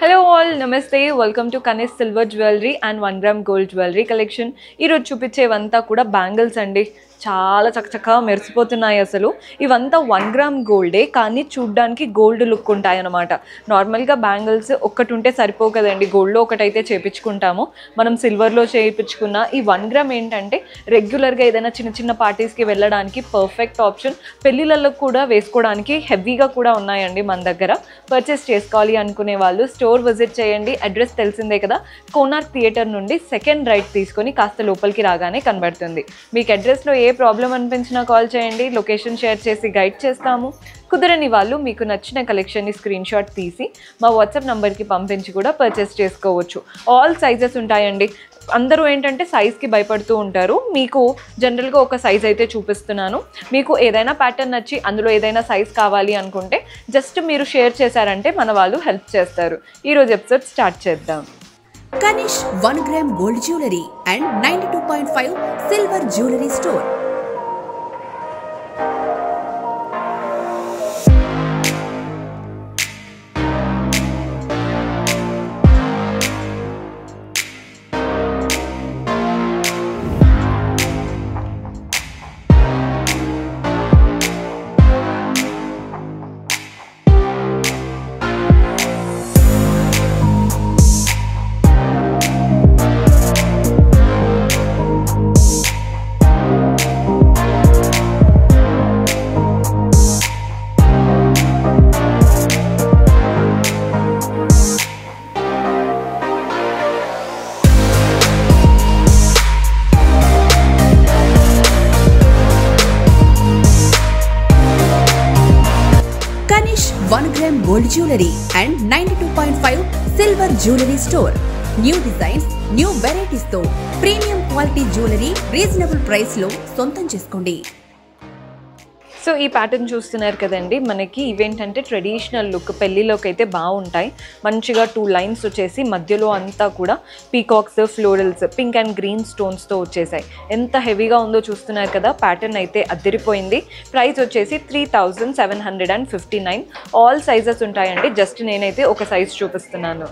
Hello all, Namaste. Welcome to Kanish Silver Jewelry and 1 gram gold jewelry collection. ఈ రోజు చూపించేవంతా కూడా bangles అండి. చాలా చక్కగా మెరిసిపోతున్నాయి అసలు. ఇవంతా 1 గ్రామ్ గోల్డే కానీ చూడడానికి గోల్డ్ లుక్ ఉంటాయి అన్నమాట. నార్మల్ గా బ్యాంగిల్స్ ఒక్కటి ఉంటే సరిపో కదండి, గోల్డ్ లో ఒకటైతే చేపించుకుంటాము. మనం సిల్వర్ లో చేయించుకున్న ఈ 1 గ్రామ్ ఏంటంటే రెగ్యులర్ గా ఏదైనా చిన్న చిన్న పార్టీస్ కి వెళ్ళడానికి పర్ఫెక్ట్ ఆప్షన్. పెళ్లిళ్ళలో కూడా వేసుకోవడానికి హెవీగా కూడా ఉన్నాయండి మన దగ్గర. పర్చేస్ చేసుకోవాలి అనుకునే వాళ్ళు స్టోర్ విజిట్ చేయండి. అడ్రస్ తెలిసిందే కదా, కోనార్క్ థియేటర్ నుండి సెకండ్ రైట్ తీసుకొని కాస్త లోపలికి రాగానే కనబడుతుంది. మీకు అడ్రస్లో ఏ ప్రాబ్లం అనిపించినా కాల్ చేయండి, లొకేషన్ షేర్ చేసి గైడ్ చేస్తాము. కుదరని వాళ్ళు మీకు నచ్చిన కలెక్షన్ని స్క్రీన్ షాట్ తీసి మా వాట్సాప్ నెంబర్కి పంపించి కూడా పర్చేస్ చేసుకోవచ్చు. ఆల్ సైజెస్ ఉంటాయండి. అందరూ ఏంటంటే సైజ్కి భయపడుతూ ఉంటారు. మీకు జనరల్గా ఒక సైజ్ అయితే చూపిస్తున్నాను. మీకు ఏదైనా ప్యాటర్న్ నచ్చి అందులో ఏదైనా సైజ్ కావాలి అనుకుంటే జస్ట్ మీరు షేర్ చేశారంటే మన వాళ్ళు హెల్ప్ చేస్తారు. ఈరోజు ఎపిసోడ్ స్టార్ట్ చేద్దాం. Kanish 1 gram gold jewelry and 92.5 silver jewelry store. Kanish 1 gram gold jewelry and 92.5 silver jewelry store. New designs, new varieties తో premium quality jewellery reasonable price లో సొంతం చేసుకోండి. సో ఈ ప్యాటర్న్ చూస్తున్నారు కదండి, మనకి ఇవేంటంటే ట్రెడిషనల్ లుక్, పెళ్ళిలోకి అయితే బాగుంటాయి. మంచిగా 2 లైన్స్ వచ్చేసి మధ్యలో అంతా కూడా peacocks, florals, pink and green స్టోన్స్తో వచ్చేసాయి. ఎంత హెవీగా ఉందో చూస్తున్నారు కదా. ప్యాటర్న్ అయితే అదిరిపోయింది. ప్రైస్ వచ్చేసి 3759. ఆల్ సైజెస్ ఉంటాయండి. జస్ట్ నేనైతే ఒక సైజ్ చూపిస్తున్నాను.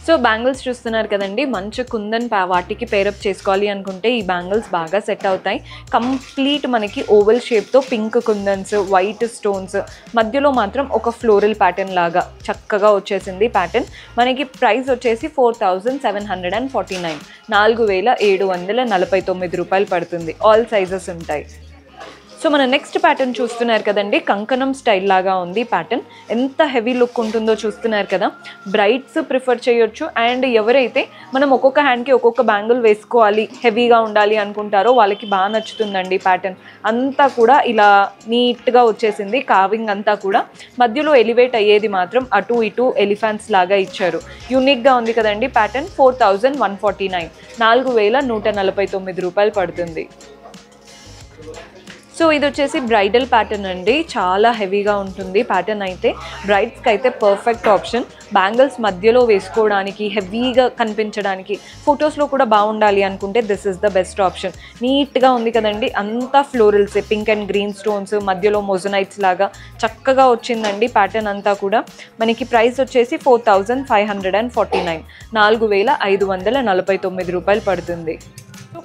సో బ్యాంగిల్స్ చూస్తున్నారు కదండి, మంచి కుందన్ వాటికి పేరప్ చేసుకోవాలి అనుకుంటే ఈ బ్యాంగిల్స్ బాగా సెట్ అవుతాయి. కంప్లీట్ మనకి ఓవల్ షేప్తో పింక్ కుందన్స్, వైట్ స్టోన్స్, మధ్యలో మాత్రం ఒక ఫ్లోరల్ ప్యాటర్న్ లాగా చక్కగా వచ్చేసింది ప్యాటర్న్. మనకి ప్రైస్ వచ్చేసి 4749, 4749 రూపాయలు పడుతుంది. ఆల్ సైజెస్ ఉంటాయి. సో మన నెక్స్ట్ ప్యాటర్న్ చూస్తున్నారు కదండి, కంకణం స్టైల్ లాగా ఉంది ప్యాటర్న్. ఎంత హెవీ లుక్ ఉంటుందో చూస్తున్నారు కదా. బ్రైడ్స్ ప్రిఫర్ చేయొచ్చు. అండ్ ఎవరైతే మనం ఒక్కొక్క హ్యాండ్కి ఒక్కొక్క బ్యాంగిల్ వేసుకోవాలి, హెవీగా ఉండాలి అనుకుంటారో వాళ్ళకి బాగా నచ్చుతుందండి ప్యాటర్న్. అంతా కూడా ఇలా నీట్గా వచ్చేసింది. కార్వింగ్ అంతా కూడా మధ్యలో ఎలివేట్ అయ్యేది మాత్రం అటు ఇటు ఎలిఫెంట్స్ లాగా ఇచ్చారు. యూనిక్గా ఉంది కదండి ప్యాటర్న్. 4149, 4149 రూపాయలు పడుతుంది. సో ఇది వచ్చేసి బ్రైడల్ ప్యాటర్న్ అండి. చాలా హెవీగా ఉంటుంది ప్యాటర్న్ అయితే. బ్రైడ్స్కి అయితే పర్ఫెక్ట్ ఆప్షన్. బ్యాంగిల్స్ మధ్యలో వేసుకోవడానికి, హెవీగా కనిపించడానికి, ఫొటోస్లో కూడా బాగుండాలి అనుకుంటే this is the best option. నీట్గా ఉంది కదండి. అంతా florals, pink and green stones, మధ్యలో మొజనైట్స్ లాగా చక్కగా వచ్చిందండి ప్యాటర్న్ అంతా కూడా. మనకి ప్రైస్ వచ్చేసి 4549, 4549 రూపాయలు పడుతుంది.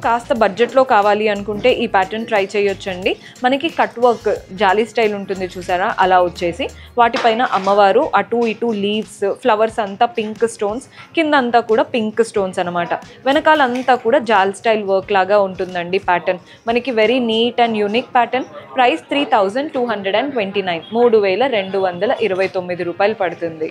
కాస్త బడ్జెట్లో కావాలి అనుకుంటే ఈ ప్యాటర్న్ ట్రై చేయొచ్చండి. మనకి కట్ వర్క్ జాలీ స్టైల్ ఉంటుంది చూసారా, అలా వచ్చేసి వాటిపైన అమ్మవారు, అటు ఇటు లీవ్స్, ఫ్లవర్స్ అంతా పింక్ స్టోన్స్, కింద అంతా కూడా పింక్ స్టోన్స్ అనమాట. వెనకాలంతా కూడా జాల్ స్టైల్ వర్క్ లాగా ఉంటుందండి ప్యాటర్న్. మనకి very neat and unique pattern. Price 3229, 3229 రూపాయలు పడుతుంది.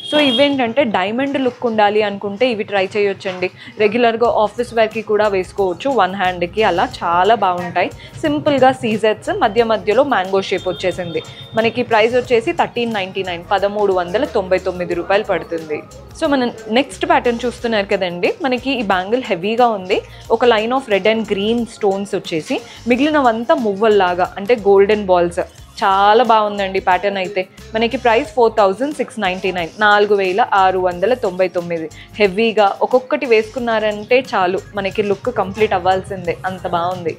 సో ఇవేంటంటే డైమండ్ లుక్ ఉండాలి అనుకుంటే ఇవి ట్రై చేయొచ్చండి. రెగ్యులర్గా ఆఫీస్ వేర్కి కూడా వేసుకోవచ్చు, 1 హ్యాండ్కి అలా చాలా బాగుంటాయి. సింపుల్గా సీజెట్స్, మధ్య మధ్యలో మ్యాంగో షేప్ వచ్చేసింది. మనకి ప్రైస్ వచ్చేసి 1399, 1399 రూపాయలు పడుతుంది. సో మనం నెక్స్ట్ ప్యాటర్న్ చూస్తున్నారు కదండి, మనకి ఈ బ్యాంగిల్ హెవీగా ఉంది. ఒక line of red and green stones వచ్చేసి మిగిలినవంతా మువ్వల్లాగా అంటే గోల్డెన్ బాల్స్ చాలా బాగుందండి ప్యాటర్న్ అయితే. మనకి ప్రైస్ 4699, 4699. హెవీగా ఒక్కొక్కటి వేసుకున్నారంటే చాలు మనకి లుక్ కంప్లీట్ అవ్వాల్సిందే, అంత బాగుంది.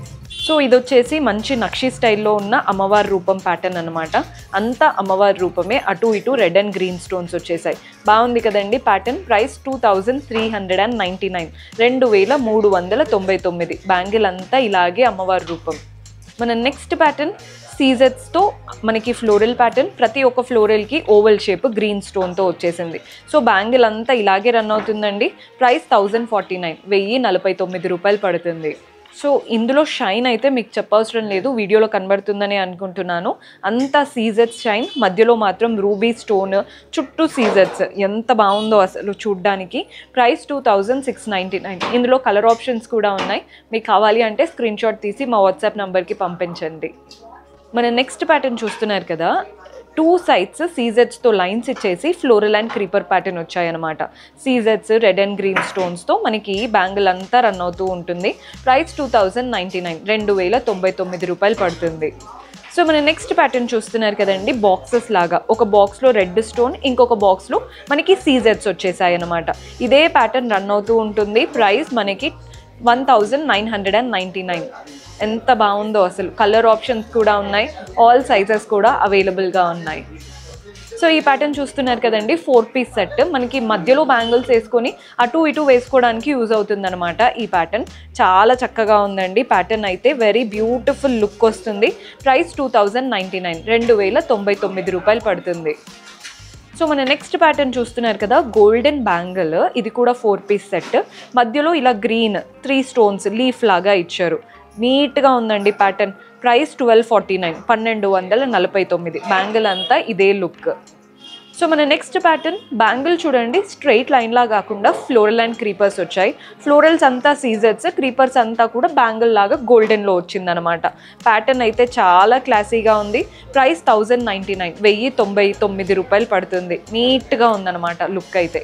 సో ఇది వచ్చేసి మంచి నక్షి స్టైల్లో ఉన్న అమ్మవారి రూపం ప్యాటర్న్ అనమాట. అంతా అమ్మవారి రూపమే, అటు ఇటు రెడ్ అండ్ గ్రీన్ స్టోన్స్ వచ్చేసాయి. బాగుంది కదండి ప్యాటర్న్. ప్రైస్ 2399, 2399. బ్యాంగిల్ అంతా ఇలాగే అమ్మవారి రూపం. మన నెక్స్ట్ ప్యాటర్న్ సీజెట్స్తో మనకి ఫ్లోరల్ ప్యాటర్న్. ప్రతి ఒక్క ఫ్లోరల్కి ఓవల్ షేప్ గ్రీన్ స్టోన్తో వచ్చేసింది. సో బ్యాంగిల్ అంతా ఇలాగే రన్ అవుతుందండి. ప్రైస్ 1049, 1049 రూపాయలు పడుతుంది. సో ఇందులో షైన్ అయితే మీకు చెప్పవసరం లేదు, వీడియోలో కనబడుతుందని అనుకుంటున్నాను. అంతా సీజెట్స్ షైన్, మధ్యలో మాత్రం రూబీ స్టోన్, చుట్టూ సీజెట్స్. ఎంత బాగుందో అసలు చూడ్డానికి. ప్రైస్ 2699. ఇందులో కలర్ ఆప్షన్స్ కూడా ఉన్నాయి. మీకు కావాలి అంటే స్క్రీన్ షాట్ తీసి మా వాట్సాప్ నెంబర్కి పంపించండి. మన నెక్స్ట్ ప్యాటర్న్ చూస్తున్నారు కదా, 2 sides సీజెట్స్తో లైన్స్ ఇచ్చేసి ఫ్లోరల్ అండ్ క్రీపర్ ప్యాటర్న్ వచ్చాయన్నమాట. సీజెట్స్ రెడ్ అండ్ గ్రీన్ స్టోన్స్తో మనకి బ్యాంగిల్ అంతా రన్ అవుతూ ఉంటుంది. ప్రైస్ 2099, 2099 రూపాయలు పడుతుంది. సో మన నెక్స్ట్ ప్యాటర్న్ చూస్తున్నారు కదండి, బాక్సెస్ లాగా. ఒక బాక్స్లో రెడ్ స్టోన్, ఇంకొక బాక్స్లో మనకి సీజెట్స్ వచ్చేసాయి అన్నమాట. ఇదే ప్యాటర్న్ రన్ అవుతూ ఉంటుంది. ప్రైస్ మనకి 1999. ఎంత బాగుందో అసలు. కలర్ ఆప్షన్స్ కూడా ఉన్నాయి, ఆల్ సైజెస్ కూడా అవైలబుల్గా ఉన్నాయి. సో ఈ ప్యాటర్న్ చూస్తున్నారు కదండి, 4 piece సెట్. మనకి మధ్యలో బ్యాంగిల్స్ వేసుకొని అటు ఇటు వేసుకోవడానికి యూజ్ అవుతుంది అనమాట. ఈ ప్యాటర్న్ చాలా చక్కగా ఉందండి. ప్యాటర్న్ అయితే వెరీ బ్యూటిఫుల్ లుక్ వస్తుంది. ప్రైస్ 2099, 2099 రూపాయలు పడుతుంది. సో మన నెక్స్ట్ ప్యాటర్న్ చూస్తున్నారు కదా, గోల్డెన్ బ్యాంగిల్. ఇది కూడా 4 piece సెట్. మధ్యలో ఇలా గ్రీన్ 3 stones లీఫ్ లాగా ఇచ్చారు. నీట్గా ఉందండి ప్యాటర్న్. ప్రైస్ 1249, 1249. బ్యాంగిల్ అంతా ఇదే లుక్. సో మన నెక్స్ట్ ప్యాటర్న్ బ్యాంగిల్ చూడండి, స్ట్రైట్ లైన్లా కాకుండా ఫ్లోరల్ అండ్ క్రీపర్స్ వచ్చాయి. ఫ్లోరల్స్ అంతా సీజెట్స్, క్రీపర్స్ అంతా కూడా బ్యాంగిల్ లాగా గోల్డెన్లో వచ్చిందనమాట. ప్యాటర్న్ అయితే చాలా క్లాసీగా ఉంది. ప్రైస్ 1099, 1099 రూపాయలు పడుతుంది. నీట్గా ఉందన్నమాట లుక్ అయితే.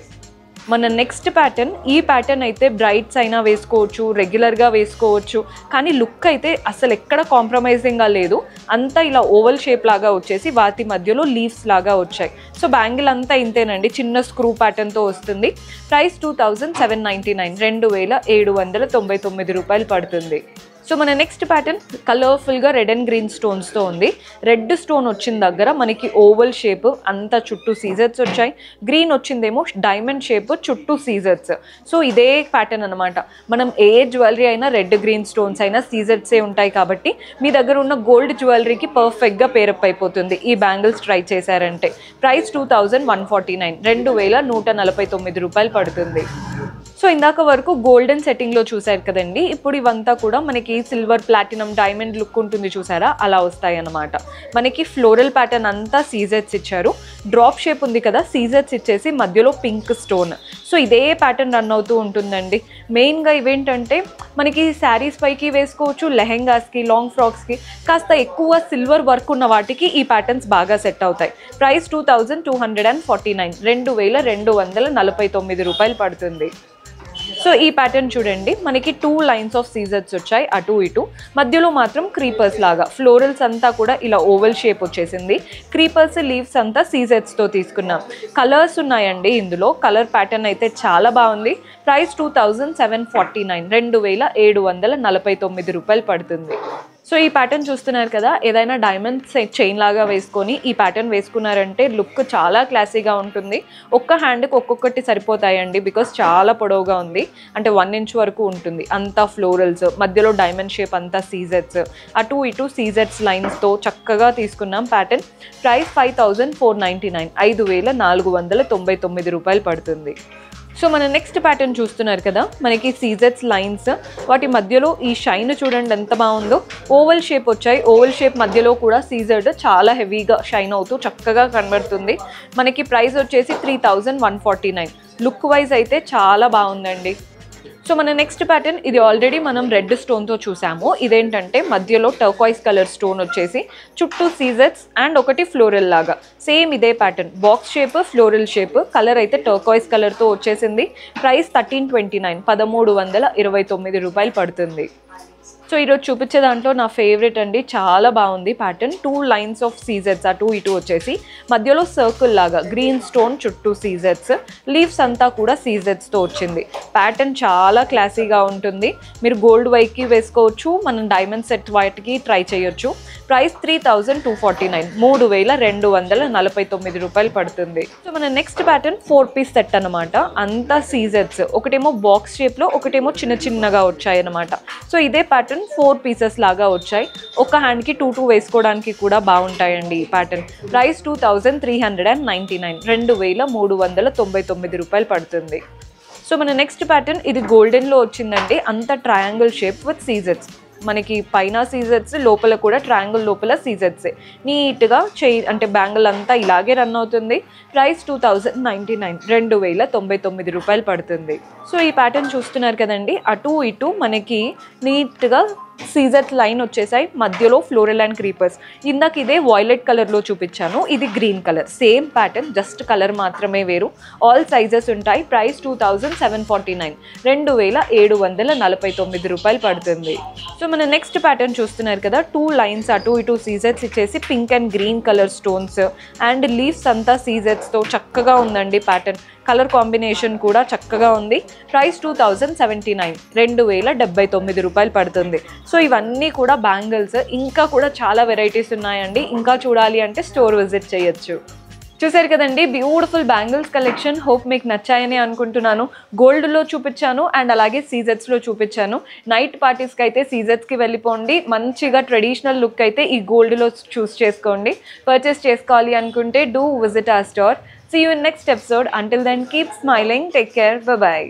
మన నెక్స్ట్ ప్యాటర్న్, ఈ ప్యాటర్న్ అయితే బ్రైట్స్ అయినా వేసుకోవచ్చు, రెగ్యులర్గా వేసుకోవచ్చు. కానీ లుక్ అయితే అసలు ఎక్కడ కాంప్రమైజింగ్గా లేదు. అంతా ఇలా ఓవల్ షేప్ లాగా వచ్చేసి వాటి మధ్యలో లీవ్స్ లాగా వచ్చాయి. సో బ్యాంగిల్ అంతా ఇంతేనండి, చిన్న స్క్రూ ప్యాటర్న్తో వస్తుంది. ప్రైస్ 2799, 2799 రూపాయలు పడుతుంది. సో మన నెక్స్ట్ ప్యాటర్న్ కలర్ఫుల్గా రెడ్ అండ్ గ్రీన్ స్టోన్స్తో ఉంది. రెడ్ స్టోన్ వచ్చిన దగ్గర మనకి ఓవల్ షేప్, అంతా చుట్టూ సీజెట్స్ వచ్చాయి. గ్రీన్ వచ్చిందేమో డైమండ్ షేప్, చుట్టూ సీజెట్స్. సో ఇదే ప్యాటర్న్ అనమాట. మనం ఏ జ్యువెలరీ అయినా రెడ్ గ్రీన్ స్టోన్స్ అయినా సీజెట్సే ఉంటాయి కాబట్టి మీ దగ్గర ఉన్న గోల్డ్ జ్యువెలరీకి పర్ఫెక్ట్గా పేరప్ అయిపోతుంది ఈ బ్యాంగిల్స్ ట్రై చేశారంటే. ప్రైస్ 2149, 2149 రూపాయలు పడుతుంది. సో ఇందాక వరకు గోల్డెన్ సెట్టింగ్లో చూసారు కదండి, ఇప్పుడు ఇవంతా కూడా మనకి సిల్వర్, ప్లాటినం, డైమండ్ లుక్ ఉంటుంది చూసారా, అలా వస్తాయి అన్నమాట. మనకి ఫ్లోరల్ ప్యాటర్న్ అంతా సీజెట్స్ ఇచ్చారు. డ్రాప్ షేప్ ఉంది కదా, సీజెట్స్ ఇచ్చేసి మధ్యలో పింక్ స్టోన్. సో ఇదే ప్యాటర్న్ రన్ అవుతూ ఉంటుందండి. మెయిన్గా ఇవేంటంటే మనకి శారీస్ పైకి వేసుకోవచ్చు, లెహెంగాస్కి, లాంగ్ ఫ్రాక్స్కి, కాస్త ఎక్కువ సిల్వర్ వర్క్ ఉన్న వాటికి ఈ ప్యాటర్న్స్ బాగా సెట్ అవుతాయి. ప్రైస్ 2249, 2249 రూపాయలు పడుతుంది. సో ఈ ప్యాటర్న్ చూడండి, మనకి 2 lines ఆఫ్ సీజెట్స్ వచ్చాయి అటు ఇటు. మధ్యలో మాత్రం క్రీపర్స్ లాగా, ఫ్లోరల్స్ అంతా కూడా ఇలా ఓవల్ షేప్ వచ్చేసింది. క్రీపర్స్, లీవ్స్ అంతా సీజెట్స్తో తీసుకున్నాం. కలర్స్ ఉన్నాయండి ఇందులో. కలర్ ప్యాటర్న్ అయితే చాలా బాగుంది. ప్రైస్ 2749, 2749 రూపాయలు పడుతుంది. సో ఈ ప్యాటర్న్ చూస్తున్నారు కదా, ఏదైనా డైమండ్ చైన్ లాగా వేసుకొని ఈ ప్యాటర్న్ వేసుకున్నారంటే లుక్ చాలా క్లాసీగా ఉంటుంది. ఒక్క హ్యాండ్కి ఒక్కొక్కటి సరిపోతాయండి, బికాస్ చాలా పొడవుగా ఉంది. అంటే 1 inch వరకు ఉంటుంది. అంతా ఫ్లోరల్స్, మధ్యలో డైమండ్ షేప్, అంతా సీజెట్స్, అటు ఇటు సీజెట్స్ లైన్స్తో చక్కగా తీసుకున్నాం ప్యాటర్న్. ప్రైస్ 5499, 5499 రూపాయలు పడుతుంది. సో మన నెక్స్ట్ ప్యాటర్న్ చూస్తున్నారు కదా, మనకి సీజెట్స్ లైన్స్, వాటి మధ్యలో ఈ షైన్ చూడండి ఎంత బాగుందో. ఓవల్ షేప్ వచ్చాయి. ఓవల్ షేప్ మధ్యలో కూడా సీజెడ్ చాలా హెవీగా షైన్ అవుతూ చక్కగా కనబడుతుంది. మనకి ప్రైస్ వచ్చేసి 3149. లుక్ వైజ్ అయితే చాలా బాగుందండి. సో మన నెక్స్ట్ ప్యాటర్న్, ఇది ఆల్రెడీ మనం రెడ్ స్టోన్తో చూసాము. ఇదేంటంటే మధ్యలో టర్కాయిస్ కలర్ స్టోన్ వచ్చేసి చుట్టూ సీజెట్స్ అండ్ ఒకటి ఫ్లోరల్ లాగా. సేమ్ ఇదే pattern, box shape, floral shape. Colour అయితే టర్కాయిస్ కలర్తో వచ్చేసింది. ప్రైస్ 1329, 1329 రూపాయలు పడుతుంది. సో ఈరోజు చూపించే దాంట్లో నా ఫేవరెట్ అండి, చాలా బాగుంది ప్యాటర్న్. 2 లైన్స్ ఆఫ్ సీజెట్స్, అటు ఇటు వచ్చేసి మధ్యలో సర్కిల్ లాగా గ్రీన్ స్టోన్ చుట్టూ సీజెట్స్, లీవ్స్ అంతా కూడా సీజెట్స్తో వచ్చింది. ప్యాటర్న్ చాలా క్లాసీగా ఉంటుంది. మీరు గోల్డ్ వైకి వేసుకోవచ్చు, మనం డైమండ్ సెట్ వాటికి ట్రై చేయొచ్చు. ప్రైస్ 3249, 3249 రూపాయలు పడుతుంది. సో మన నెక్స్ట్ ప్యాటర్న్ 4 పీస్ సెట్ అనమాట. అంతా సీజెట్స్, ఒకటేమో బాక్స్ షేప్లో, ఒకటేమో చిన్న చిన్నగా వచ్చాయి అనమాట. సో ఇదే ప్యాటర్న్ 4 పీసెస్ లాగా వచ్చాయి. ఒక హ్యాండ్కి 2 వేసుకోవడానికి కూడా బాగుంటాయండి ఈ ప్యాటర్న్. ప్రైస్ 2399, 2399 రూపాయలు పడుతుంది. సో మన నెక్స్ట్ ప్యాటర్న్ ఇది గోల్డెన్లో వచ్చిందండి. అంత ట్రయాంగిల్ షేప్ విత్ సీజెట్స్, మనకి పైన సీజెట్స్, లోపల కూడా ట్రయాంగిల్ లోపల సీజెట్సే. నీట్గా అంటే బ్యాంగిల్ అంతా ఇలాగే రన్ అవుతుంది. ప్రైస్ 2099, 2099 రూపాయలు పడుతుంది. సో ఈ ప్యాటర్న్ చూస్తున్నారు కదండి, అటు ఇటు మనకి నీట్గా సీజెట్ లైన్ వచ్చేసాయి, మధ్యలో ఫ్లోరల్ అండ్ క్రీపర్స్. ఇందాక ఇదే వాయిలెట్ కలర్లో చూపించాను, ఇది green colour. Same pattern, just colour మాత్రమే వేరు. ఆల్ సైజెస్ ఉంటాయి. ప్రైస్ 2749, 2749 రూపాయలు పడుతుంది. సో మన నెక్స్ట్ ప్యాటర్న్ చూస్తున్నారు కదా, 2 లైన్స్ అటు ఇటు సీజెట్స్ ఇచ్చేసి pink and green colour stones and leaves అంతా సీజెట్స్తో చక్కగా ఉందండి ప్యాటర్న్. కలర్ కాంబినేషన్ కూడా చక్కగా ఉంది. ప్రైస్ 2079, 2079 రూపాయలు పడుతుంది. సో ఇవన్నీ కూడా బ్యాంగిల్స్. ఇంకా కూడా చాలా వెరైటీస్ ఉన్నాయండి. ఇంకా చూడాలి అంటే స్టోర్ విజిట్ చేయొచ్చు. చూసారు కదండి, బ్యూటిఫుల్ బ్యాంగిల్స్ కలెక్షన్. హోప్ మీకు నచ్చాయని అనుకుంటున్నాను. గోల్డ్లో చూపించాను అండ్ అలాగే సీజెట్స్లో చూపించాను. నైట్ పార్టీస్కి అయితే సీజెట్స్కి వెళ్ళిపోండి. మంచిగా ట్రెడిషనల్ లుక్ అయితే ఈ గోల్డ్లో చూస్ చేసుకోండి. పర్చేస్ చేసుకోవాలి అనుకుంటే do visit our store. See you in next episode. Until then, keep smiling. Take care. Bye-bye.